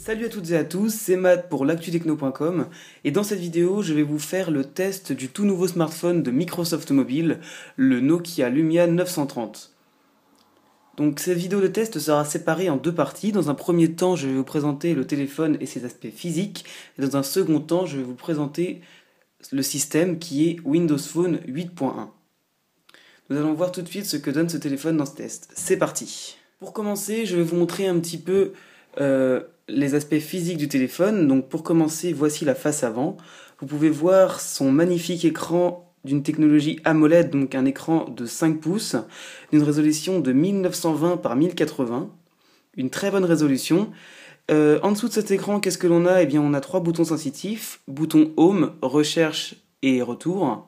Salut à toutes et à tous, c'est Matt pour l'actu-techno.com et dans cette vidéo je vais vous faire le test du tout nouveau smartphone de Microsoft Mobile, le Nokia Lumia 930. Donc cette vidéo de test sera séparée en deux parties. Dans un premier temps je vais vous présenter le téléphone et ses aspects physiques, et dans un second temps je vais vous présenter le système qui est Windows Phone 8.1. Nous allons voir tout de suite ce que donne ce téléphone dans ce test. C'est parti. Pour commencer je vais vous montrer un petit peu les aspects physiques du téléphone. Donc pour commencer, voici la face avant. Vous pouvez voir son magnifique écran d'une technologie AMOLED, donc un écran de 5 pouces, d'une résolution de 1920 par 1080, une très bonne résolution. En dessous de cet écran, qu'est-ce que l'on a? Eh bien, on a trois boutons sensitifs, bouton Home, Recherche et Retour,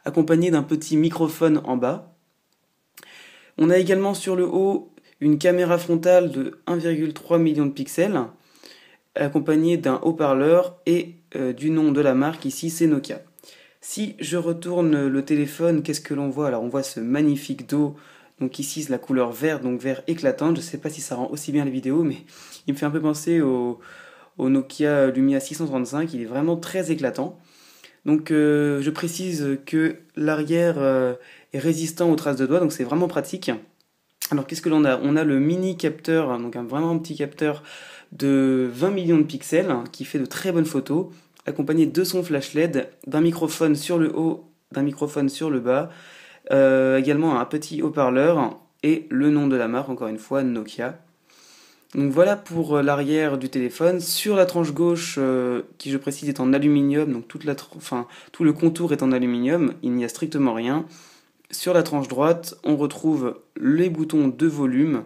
accompagné d'un petit microphone en bas. On a également sur le haut une caméra frontale de 1,3 million de pixels, accompagnée d'un haut-parleur et du nom de la marque, ici c'est Nokia. Si je retourne le téléphone, qu'est-ce que l'on voit? Alors on voit ce magnifique dos, donc ici c'est la couleur vert, donc vert éclatante. Je ne sais pas si ça rend aussi bien les vidéos, mais il me fait un peu penser au Nokia Lumia 635, il est vraiment très éclatant. Donc je précise que l'arrière est résistant aux traces de doigts, donc c'est vraiment pratique. Alors qu'est-ce que l'on a? On a le mini capteur, donc un vraiment petit capteur de 20 millions de pixels qui fait de très bonnes photos, accompagné de son flash LED, d'un microphone sur le haut, d'un microphone sur le bas, également un petit haut-parleur et le nom de la marque, encore une fois Nokia. Donc voilà pour l'arrière du téléphone. Sur la tranche gauche, qui je précise est en aluminium, donc tout le contour est en aluminium, il n'y a strictement rien. Sur la tranche droite, on retrouve les boutons de volume,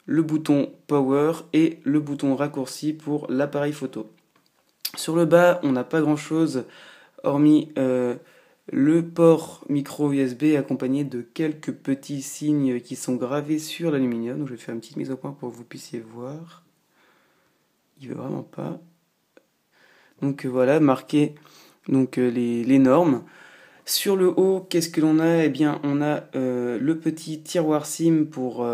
le bouton Power et le bouton raccourci pour l'appareil photo. Sur le bas, on n'a pas grand chose hormis le port micro USB accompagné de quelques petits signes qui sont gravés sur l'aluminium. Donc je vais faire une petite mise au point pour que vous puissiez voir. Il ne veut vraiment pas. Donc voilà, marqué donc, les normes. Sur le haut, qu'est-ce que l'on a? Eh bien, on a le petit tiroir SIM pour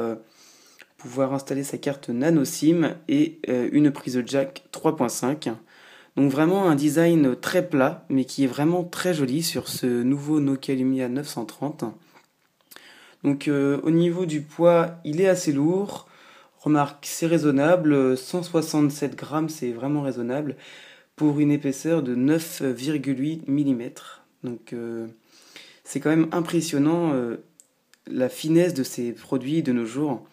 pouvoir installer sa carte nano SIM et une prise jack 3.5. Donc vraiment un design très plat, mais qui est vraiment très joli sur ce nouveau Nokia Lumia 930. Donc au niveau du poids, il est assez lourd. Remarque, c'est raisonnable, 167 grammes, c'est vraiment raisonnable, pour une épaisseur de 9,8 mm. Donc c'est quand même impressionnant la finesse de ces produits de nos jours.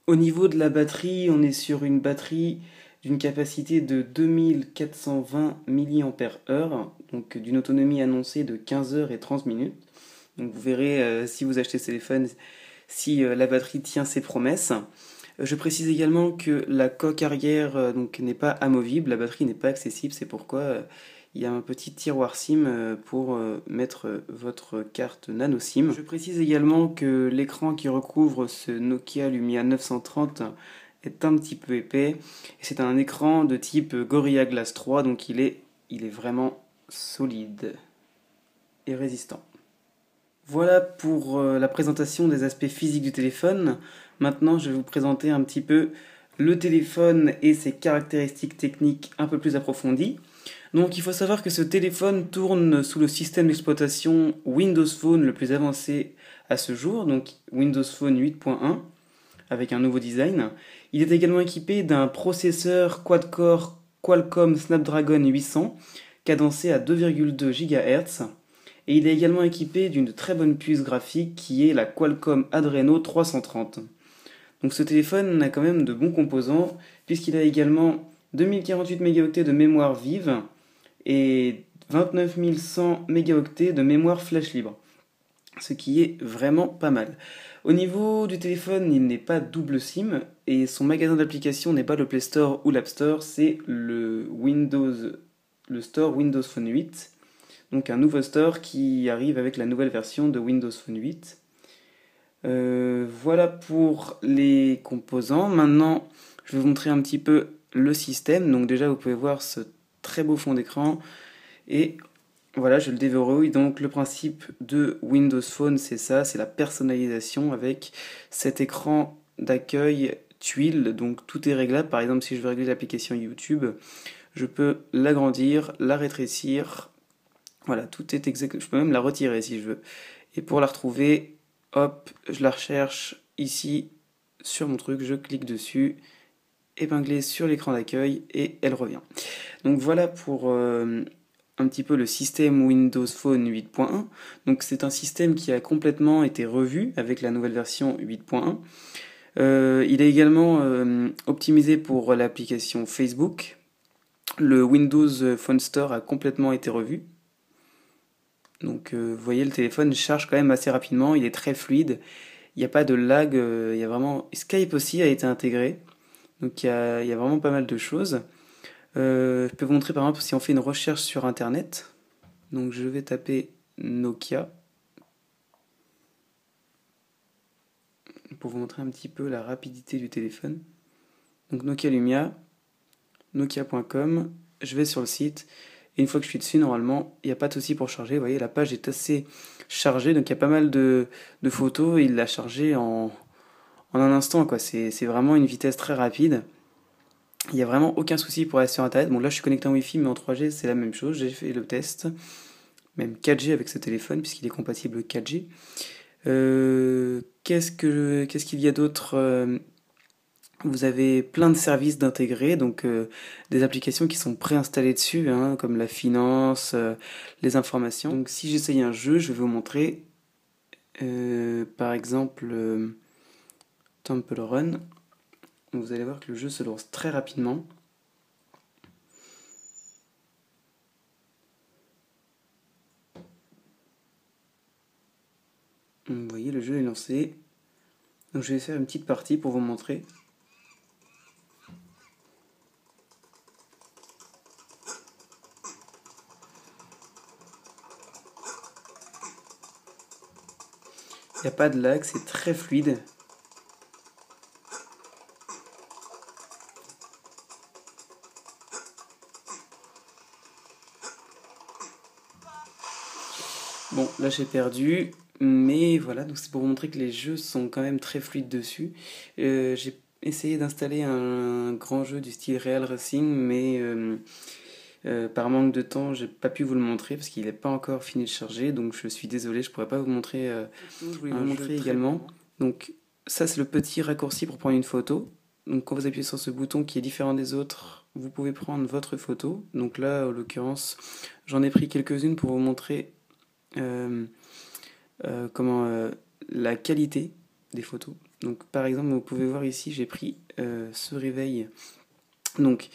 Au niveau de la batterie, on est sur une batterie d'une capacité de 2420 mAh, donc d'une autonomie annoncée de 15 heures et 30 minutes. Donc vous verrez si vous achetez ce téléphone si la batterie tient ses promesses. Je précise également que la coque arrière donc n'est pas amovible, la batterie n'est pas accessible, c'est pourquoi il y a un petit tiroir SIM pour mettre votre carte nano SIM. Je précise également que l'écran qui recouvre ce Nokia Lumia 930 est un petit peu épais. C'est un écran de type Gorilla Glass 3, donc il est vraiment solide et résistant. Voilà pour la présentation des aspects physiques du téléphone. Maintenant, je vais vous présenter un petit peu le téléphone et ses caractéristiques techniques un peu plus approfondies. Donc il faut savoir que ce téléphone tourne sous le système d'exploitation Windows Phone le plus avancé à ce jour, donc Windows Phone 8.1, avec un nouveau design. Il est également équipé d'un processeur quad-core Qualcomm Snapdragon 800, cadencé à 2,2 GHz, et il est également équipé d'une très bonne puce graphique qui est la Qualcomm Adreno 330. Donc ce téléphone a quand même de bons composants, puisqu'il a également 2048 mégaoctets de mémoire vive et 29 100 mégaoctets de mémoire flash libre, ce qui est vraiment pas mal. Au niveau du téléphone, il n'est pas double SIM et son magasin d'applications n'est pas le Play Store ou l'App Store, c'est le Store Windows Phone 8, donc un nouveau store qui arrive avec la nouvelle version de Windows Phone 8. Voilà pour les composants. Maintenant, je vais vous montrer un petit peu le système. Donc déjà, vous pouvez voir ce très beau fond d'écran et voilà, je le déverrouille. Donc le principe de Windows Phone, c'est ça, c'est la personnalisation avec cet écran d'accueil tuile, donc tout est réglable. Par exemple, si je veux régler l'application YouTube, je peux l'agrandir, la rétrécir. Voilà, tout est exact. Je peux même la retirer si je veux. Et pour la retrouver, hop, je la recherche ici sur mon truc, je clique dessus, épinglé sur l'écran d'accueil et elle revient. Donc voilà pour un petit peu le système Windows Phone 8.1. Donc c'est un système qui a complètement été revu avec la nouvelle version 8.1. Il est également optimisé pour l'application Facebook. Le Windows Phone Store a complètement été revu. Donc vous voyez, le téléphone charge quand même assez rapidement, il est très fluide, il n'y a pas de lag, il y a vraiment... Skype aussi a été intégré, donc il y a vraiment pas mal de choses. Je peux vous montrer par exemple si on fait une recherche sur internet. Donc je vais taper Nokia pour vous montrer un petit peu la rapidité du téléphone. Donc Nokia Lumia, nokia.com, je vais sur le site et une fois que je suis dessus, normalement, il n'y a pas de souci pour charger. Vous voyez, la page est assez chargée, donc il y a pas mal de photos et il l'a chargé en un instant, quoi. C'est vraiment une vitesse très rapide. Il n'y a vraiment aucun souci pour aller sur internet. Bon, là je suis connecté en Wi-Fi, mais en 3G c'est la même chose. J'ai fait le test, même 4G avec ce téléphone, puisqu'il est compatible 4G. Qu'est-ce qu'il y a d'autre? Vous avez plein de services d'intégrer, donc des applications qui sont préinstallées dessus, hein, comme la finance, les informations. Donc si j'essaye un jeu, je vais vous montrer, par exemple, Temple Run. Vous allez voir que le jeu se lance très rapidement. Vous voyez, le jeu est lancé. Donc je vais faire une petite partie pour vous montrer. Il n'y a pas de lag, c'est très fluide. Bon, là j'ai perdu, mais voilà, donc c'est pour vous montrer que les jeux sont quand même très fluides dessus. J'ai essayé d'installer un grand jeu du style Real Racing, mais par manque de temps, j'ai pas pu vous le montrer parce qu'il n'est pas encore fini de charger, donc je suis désolé, je pourrais pas vous montrer je voulais vous montrer également. Donc ça c'est le petit raccourci pour prendre une photo. Donc quand vous appuyez sur ce bouton qui est différent des autres, vous pouvez prendre votre photo. Donc là, en l'occurrence, j'en ai pris quelques-unes pour vous montrer la qualité des photos. Donc par exemple, vous pouvez voir ici, j'ai pris ce réveil. Donc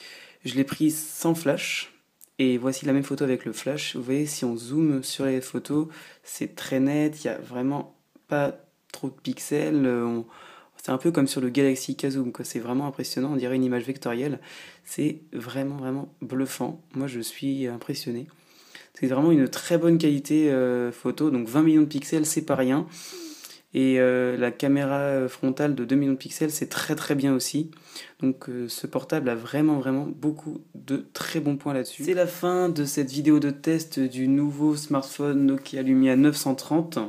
je l'ai pris sans flash. Et voici la même photo avec le flash. Vous voyez, si on zoome sur les photos, c'est très net. Il n'y a vraiment pas trop de pixels. C'est un peu comme sur le Galaxy K-Zoom, quoi. C'est vraiment impressionnant. On dirait une image vectorielle. C'est vraiment, vraiment bluffant. Moi, je suis impressionné. C'est vraiment une très bonne qualité photo. Donc 20 millions de pixels, c'est pas rien. Et la caméra frontale de 2 millions de pixels, c'est très très bien aussi. Donc ce portable a vraiment vraiment beaucoup de très bons points là-dessus. C'est la fin de cette vidéo de test du nouveau smartphone Nokia Lumia 930.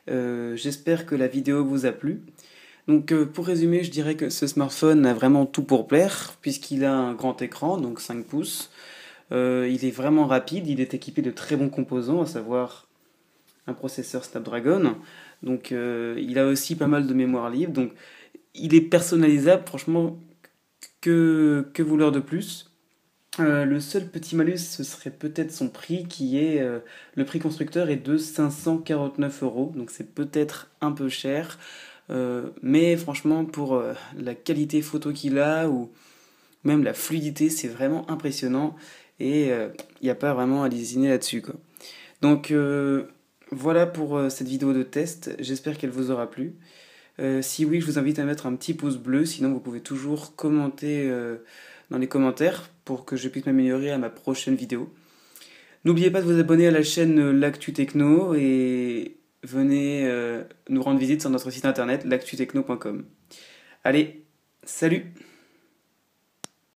J'espère que la vidéo vous a plu. Donc pour résumer, je dirais que ce smartphone a vraiment tout pour plaire, puisqu'il a un grand écran, donc 5 pouces. Il est vraiment rapide, il est équipé de très bons composants, à savoir un processeur Snapdragon. Donc il a aussi pas mal de mémoire libre. Donc il est personnalisable, franchement, que vouloir de plus. Le seul petit malus, ce serait peut-être son prix, qui est le prix constructeur est de 549 €. Donc c'est peut-être un peu cher. Mais franchement, pour la qualité photo qu'il a, ou même la fluidité, c'est vraiment impressionnant. Et il n'y a pas vraiment à lésiner là-dessus, quoi. Donc voilà pour cette vidéo de test, j'espère qu'elle vous aura plu. Si oui, je vous invite à mettre un petit pouce bleu, sinon vous pouvez toujours commenter dans les commentaires pour que je puisse m'améliorer à ma prochaine vidéo. N'oubliez pas de vous abonner à la chaîne L'Actu Techno et venez nous rendre visite sur notre site internet l'actutechno.com. Allez, salut!